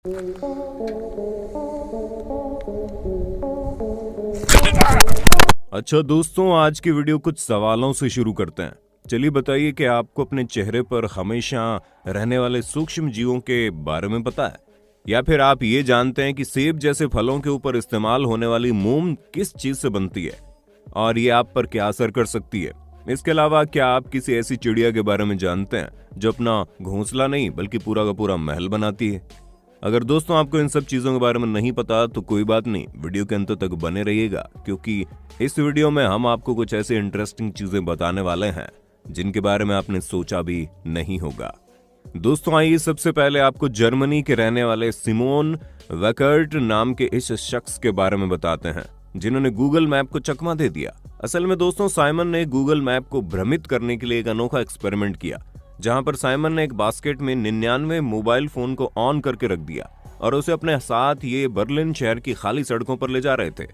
अच्छा दोस्तों, आज की वीडियो कुछ सवालों से शुरू करते हैं। चलिए बताइए कि आपको अपने चेहरे पर हमेशा रहने वाले सूक्ष्म जीवों के बारे में पता है? या फिर आप ये जानते हैं कि सेब जैसे फलों के ऊपर इस्तेमाल होने वाली मोम किस चीज से बनती है और ये आप पर क्या असर कर सकती है? इसके अलावा क्या आप किसी ऐसी चिड़िया के बारे में जानते हैं जो अपना घोंसला नहीं बल्कि पूरा का पूरा महल बनाती है? अगर दोस्तों आपको इन सब चीजों के बारे में नहीं पता तो कोई बात नहीं, वीडियो के अंत तक बने रहिएगा, क्योंकि इस वीडियो में हम आपको कुछ ऐसे इंटरेस्टिंग चीजें बताने वाले हैं जिनके बारे में आपने सोचा भी नहीं होगा। दोस्तों आइए सबसे पहले आपको जर्मनी के रहने वाले सिमोन वेकर्ट नाम के इस शख्स के बारे में बताते हैं जिन्होंने गूगल मैप को चकमा दे दिया। असल में दोस्तों साइमन ने गूगल मैप को भ्रमित करने के लिए एक अनोखा एक्सपेरिमेंट किया, जहां पर साइमन ने एक बास्केट में 99 मोबाइल फोन को ऑन करके रख दिया और उसे अपने साथ ये बर्लिन शहर की खाली सड़कों पर ले जा रहे थे।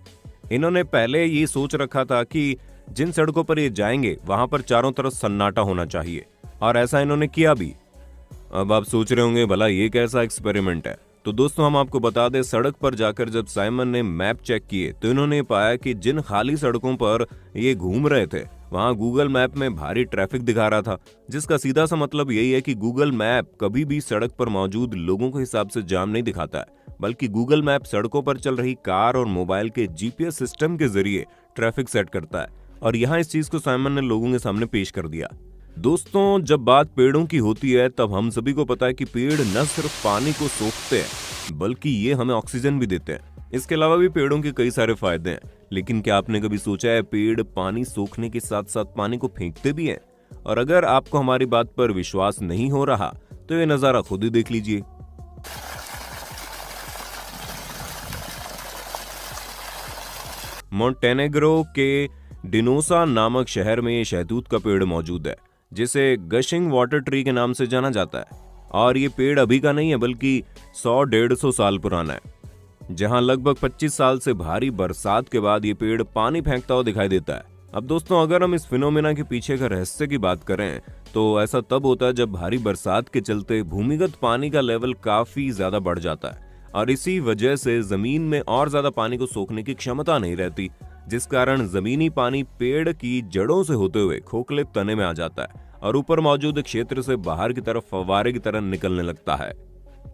इन्होंने पहले ये सोच रखा था कि जिन सड़कों पर ये जाएंगे वहां पर चारों तरफ सन्नाटा होना चाहिए, और ऐसा इन्होंने किया भी। अब आप सोच रहे होंगे भला ये कैसा एक्सपेरिमेंट है? तो दोस्तों हम आपको बता दें, सड़क पर जाकर जब साइमन ने मैप चेक किए तो इन्होंने पाया कि जिन खाली सड़कों पर ये घूम रहे थे वहां गूगल मैप में भारी ट्रैफिक दिखा रहा था, जिसका सीधा सा मतलब यही है कि गूगल मैप कभी भी सड़क पर मौजूद लोगों के हिसाब से जाम नहीं दिखाता है, बल्कि गूगल मैप सड़कों पर चल रही कार और मोबाइल के जीपीएस सिस्टम के जरिए ट्रैफिक सेट करता है। और यहाँ इस चीज को साइमन ने लोगों के सामने पेश कर दिया। दोस्तों जब बात पेड़ों की होती है तब हम सभी को पता है कि पेड़ न सिर्फ पानी को सोखते हैं बल्कि ये हमें ऑक्सीजन भी देते हैं। इसके अलावा भी पेड़ों के कई सारे फायदे हैं, लेकिन क्या आपने कभी सोचा है पेड़ पानी सोखने के साथ साथ पानी को फेंकते भी हैं? और अगर आपको हमारी बात पर विश्वास नहीं हो रहा तो ये नजारा खुद ही देख लीजिए। मोंटेनेग्रो के डिनोसा नामक शहर में शहतूत का पेड़ मौजूद है, जिसे गशिंग वाटर ट्री के नाम से जाना जाता है। और ये पेड़ अभी का नहीं है बल्कि 100-150 साल पुराना है। जहां लगभग 25 साल से भारी बरसात के बाद ये पेड़ पानी फेंकता हुआ दिखाई देता है। अब दोस्तों अगर हम इस फिनोमेना के पीछे का रहस्य की बात करें तो ऐसा तब होता है जब भारी बरसात के चलते भूमिगत पानी का लेवल काफी ज्यादा बढ़ जाता है और इसी वजह से जमीन में और ज्यादा पानी को सोखने की क्षमता नहीं रहती, जिस कारण जमीनी पानी पेड़ की जड़ों से होते हुए खोखले तने में आ जाता है और ऊपर मौजूद क्षेत्र से बाहर की तरफ फव्वारे की तरह निकलने लगता है।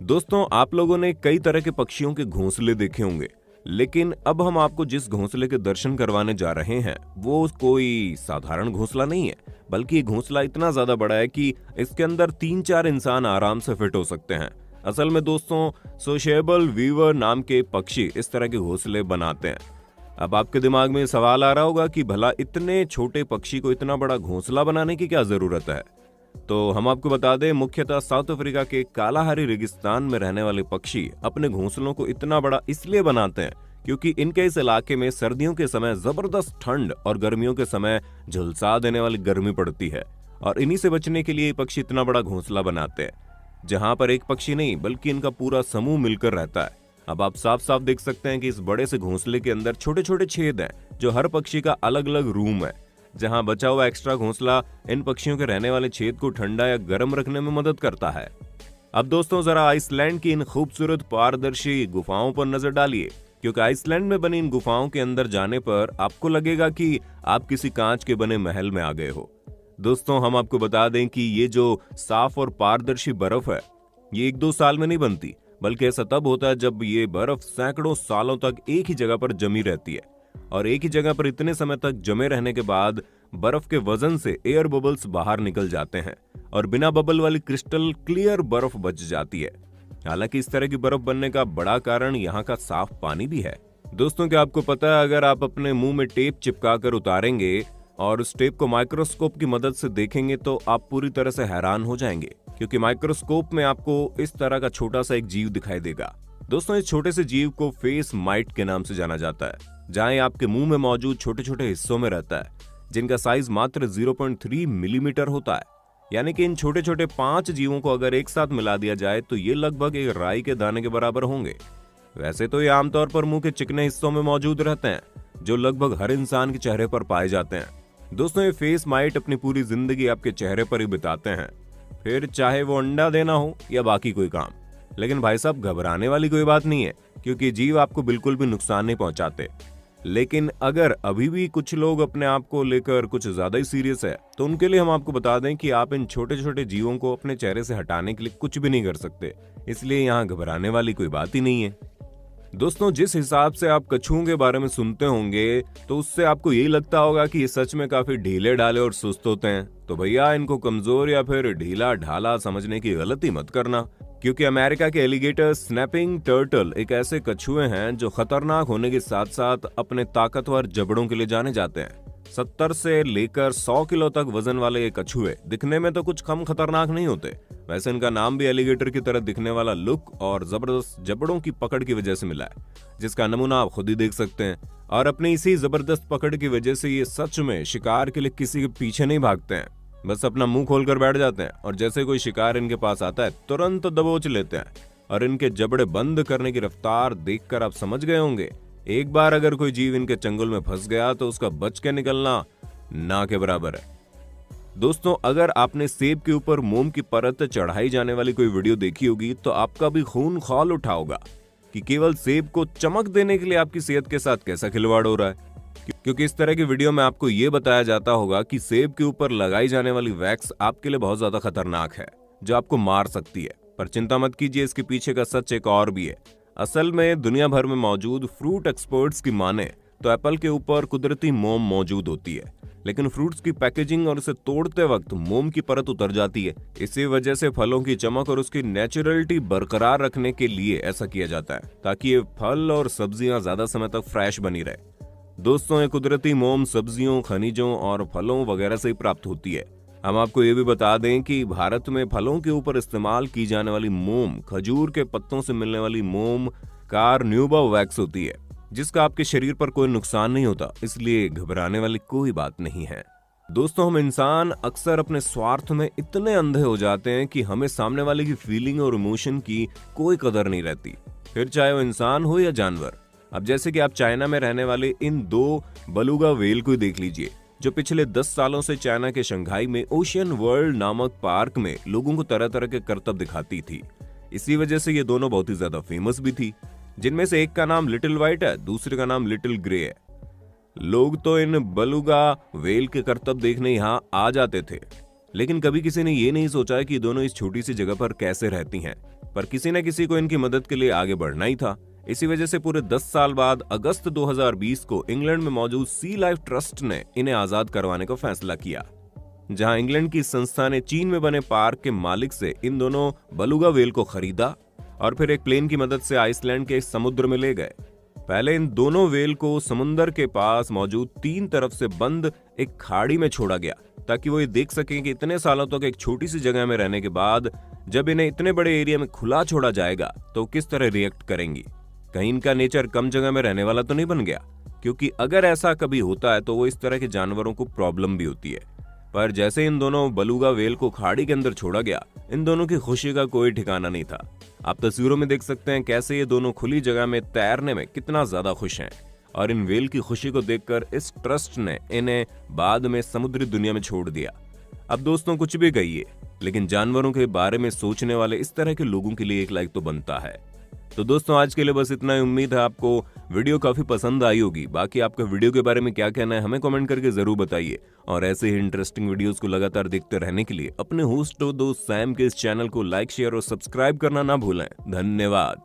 दोस्तों आप लोगों ने कई तरह के पक्षियों के घोंसले देखे होंगे, लेकिन अब हम आपको जिस घोंसले के दर्शन करवाने जा रहे हैं वो कोई साधारण घोंसला नहीं है, बल्कि ये घोंसला इतना ज्यादा बड़ा है कि इसके अंदर 3-4 इंसान आराम से फिट हो सकते हैं। असल में दोस्तों सोशेबल वीवर नाम के पक्षी इस तरह के घोंसले बनाते हैं। अब आपके दिमाग में सवाल आ रहा होगा कि भला इतने छोटे पक्षी को इतना बड़ा घोंसला बनाने की क्या जरूरत है? तो हम आपको बता दें, मुख्यतः साउथ अफ्रीका के कालाहारी रेगिस्तान में रहने वाले पक्षी अपने घोंसलों को इतना बड़ा इसलिए बनाते हैं क्योंकि इनके इस इलाके में सर्दियों के समय जबरदस्त ठंड और गर्मियों के समय झुलसा देने वाली गर्मी पड़ती है, और इन्हीं से बचने के लिए ये पक्षी इतना बड़ा घोंसला बनाते हैं जहां पर एक पक्षी नहीं बल्कि इनका पूरा समूह मिलकर रहता है। अब आप साफ साफ देख सकते हैं कि इस बड़े से घोंसले के अंदर छोटे छोटे छेद हैं जो हर पक्षी का अलग अलग रूम है, जहां बचा हुआ एक्स्ट्रा घोंसला इन पक्षियों के रहने वाले छेद को ठंडा या गर्म रखने में मदद करता है। अब दोस्तों जरा आइसलैंड की इन खूबसूरत पारदर्शी गुफाओं पर नजर डालिए, क्योंकि आइसलैंड में बनी इन गुफाओं के अंदर जाने पर आपको लगेगा कि आप किसी कांच के बने महल में आ गए हो। दोस्तों हम आपको बता दें कि ये जो साफ और पारदर्शी बर्फ है ये 1-2 साल में नहीं बनती, बल्कि ऐसा तब होता है जब ये बर्फ सैकड़ों सालों तक एक ही जगह पर जमी रहती है, और एक ही जगह पर इतने समय तक जमे रहने के बाद बर्फ के वजन से एयर बबल्स बाहर निकल जाते हैं और बिना बबल वाली क्रिस्टल क्लियर बर्फ बच जाती है। हालांकि इस तरह की बर्फ बनने का बड़ा कारण यहाँ का साफ पानी भी है। दोस्तों क्या आपको पता है, अगर आप अपने मुंह में टेप चिपका कर उतारेंगे और उस टेप को माइक्रोस्कोप की मदद से देखेंगे तो आप पूरी तरह से हैरान हो जाएंगे, क्योंकि माइक्रोस्कोप में आपको इस तरह का छोटा सा एक जीव दिखाई देगा। दोस्तों इस छोटे से जीव को फेस माइट के नाम से जाना जाता है, जहां आपके मुंह में मौजूद छोटे छोटे हिस्सों में रहता है, जिनका साइज मात्र 0.3 मिलीमीटर होता है। यानी कि इन छोटे छोटे 5 जीवों को अगर एक साथ मिला दिया जाए तो ये लगभग एक राई के दाने के बराबर होंगे। वैसे तो ये आमतौर पर मुंह के चिकने हिस्सों में मौजूद रहते हैं, जो लगभग हर इंसान के चेहरे पर पाए जाते हैं। दोस्तों ये फेस माइट अपनी पूरी जिंदगी आपके चेहरे पर ही बिताते हैं, फिर चाहे वो अंडा देना हो या बाकी कोई काम। लेकिन भाई साहब घबराने वाली कोई बात नहीं है, क्योंकि जीव आपको बिल्कुल भी नुकसान नहीं पहुंचाते। लेकिन अगर अभी भी कुछ लोग अपने आप को लेकर कुछ ज्यादा ही सीरियस है, तो उनके लिए हम आपको बता दें कि आप इन छोटे छोटे जीवों को अपने चेहरे से हटाने के लिए कुछ भी नहीं कर सकते, इसलिए यहाँ घबराने वाली कोई बात ही नहीं है। दोस्तों, जिस हिसाब से आप कछुओं के बारे में सुनते होंगे, तो उससे आपको यही लगता होगा कि ये सच में काफी ढीले ढाले और सुस्त होते हैं। तो भैया इनको कमजोर या फिर ढीला ढाला समझने की गलती मत करना, क्योंकि अमेरिका के एलिगेटर स्नैपिंग टर्टल एक ऐसे कछुए हैं जो खतरनाक होने के साथ साथ अपने ताकतवर जबड़ों के लिए जाने जाते हैं। 70 से लेकर 100 किलो तक वजन वाले ये कछुए दिखने में तो कुछ कम खतरनाक नहीं होते। वैसे इनका नाम भी एलिगेटर की तरह दिखने वाला लुक और जबरदस्त जबड़ों की पकड़ की वजह से मिला है, जिसका नमूना आप खुद ही देख सकते हैं। और अपनी इसी जबरदस्त पकड़ की वजह से ये सच में शिकार के लिए किसी के पीछे नहीं भागते हैं, बस अपना मुंह खोलकर बैठ जाते हैं और जैसे कोई शिकार इनके पास आता है तुरंत दबोच लेते हैं। और इनके जबड़े बंद करने की रफ्तार देखकर आप समझ गए होंगे, एक बार अगर कोई जीव इनके चंगुल में फंस गया तो उसका बच के निकलना ना के बराबर है। दोस्तों, अगर आपने सेब के ऊपर मोम की परत चढ़ाई जाने वाली कोई वीडियो देखी होगी, तो आपका भी खून खौल उठा होगा कि केवल सेब को चमक देने के लिए आपकी सेहत के साथ कैसा खिलवाड़ हो रहा है। क्योंकि इस तरह की वीडियो में आपको यह बताया जाता होगा कि सेब के ऊपर लगाई जाने वाली वैक्स आपके लिए बहुत ज्यादा खतरनाक है, जो आपको मार सकती है। पर चिंता मत कीजिए, इसके पीछे का सच एक और भी है। असल में दुनिया भर में मौजूद फ्रूट एक्सपर्ट्स की माने तो एप्पल के ऊपर कुदरती मोम मौजूद होती है, लेकिन फ्रूट्स की पैकेजिंग और उसे तोड़ते वक्त मोम की परत उतर जाती है। इसी वजह से फलों की चमक और उसकी नेचुरलिटी बरकरार रखने के लिए ऐसा किया जाता है, ताकि ये फल और सब्जियां ज्यादा समय तक फ्रेश बनी रहे। दोस्तों, ये कुदरती मोम सब्जियों, खनिजों और फलों वगैरह से ही प्राप्त होती है। हम आपको ये भी बता दें कि भारत में फलों के ऊपर इस्तेमाल की जाने वाली मोम खजूर के पत्तों से मिलने वाली मोम कार्न्यूबा वैक्स होती है, जिसका आपके शरीर पर कोई नुकसान नहीं होता, इसलिए घबराने वाली कोई बात नहीं है। दोस्तों, हम इंसान अक्सर अपने स्वार्थ में इतने अंधे हो जाते हैं कि हमें सामने वाले की फीलिंग और इमोशन की कोई कदर नहीं रहती, फिर चाहे वो इंसान हो या जानवर। अब जैसे कि आप चाइना में रहने वाले इन 2 बलूगा व्हेल को देख लीजिए, जो पिछले 10 सालों से चाइना के शंघाई में ओशियन वर्ल्ड नामक पार्क में लोगों को तरह तरह के करतब दिखाती थी। इसी वजह से ये दोनों बहुत ही ज्यादा फेमस भी थी, जिनमें से एक का नाम लिटिल व्हाइट है, दूसरे का नाम लिटिल ग्रे है। लोग तो इन बलूगा व्हेल के करतब देखने यहाँ आ जाते थे, लेकिन कभी किसी ने ये नहीं सोचा कि दोनों इस छोटी सी जगह पर कैसे रहती हैं। पर किसी न किसी को इनकी मदद के लिए आगे बढ़ना ही था। इसी वजह से पूरे 10 साल बाद अगस्त 2020 को इंग्लैंड में मौजूद सी लाइफ ट्रस्ट ने इन्हें आजाद करवाने का फैसला किया, जहां इंग्लैंड की संस्था ने चीन में बने पार्क के मालिक से इन दोनों बलूगा व्हेल को खरीदा और फिर एक प्लेन की मदद से आइसलैंड के समुद्र में ले गए। पहले इन दोनों व्हेल को समुद्र के पास मौजूद 3 तरफ से बंद एक खाड़ी में छोड़ा गया, ताकि वो ये देख सकें कि इतने सालों तक एक छोटी सी जगह में रहने के बाद जब इन्हें इतने बड़े एरिया में खुला छोड़ा जाएगा तो किस तरह रिएक्ट करेंगी। कहीं इनका नेचर कम जगह में रहने वाला तो नहीं बन गया, क्योंकि अगर ऐसा कभी होता है तो वो इस तरह के जानवरों को प्रॉब्लम भी होती है। पर जैसे इन दोनों बलूगा व्हेल को खाड़ी के अंदर छोड़ा गया, इन दोनों की खुशी का कोई ठिकाना नहीं था। आप तस्वीरों में देख सकते हैं कैसे ये दोनों खुली जगह में तैरने में कितना ज्यादा खुश हैं। और इन व्हेल की खुशी को देखकर इस ट्रस्ट ने इन्हें बाद में समुद्री दुनिया में छोड़ दिया। अब दोस्तों, कुछ भी कहिए, लेकिन जानवरों के बारे में सोचने वाले इस तरह के लोगों के लिए एक लाइक तो बनता है। तो दोस्तों, आज के लिए बस इतना ही। उम्मीद है आपको वीडियो काफी पसंद आई होगी। बाकी आपका वीडियो के बारे में क्या कहना है हमें कमेंट करके जरूर बताइए। और ऐसे ही इंटरेस्टिंग वीडियोस को लगातार देखते रहने के लिए अपने होस्ट और दोस्त सैम के इस चैनल को लाइक, शेयर और सब्सक्राइब करना ना भूलें। धन्यवाद।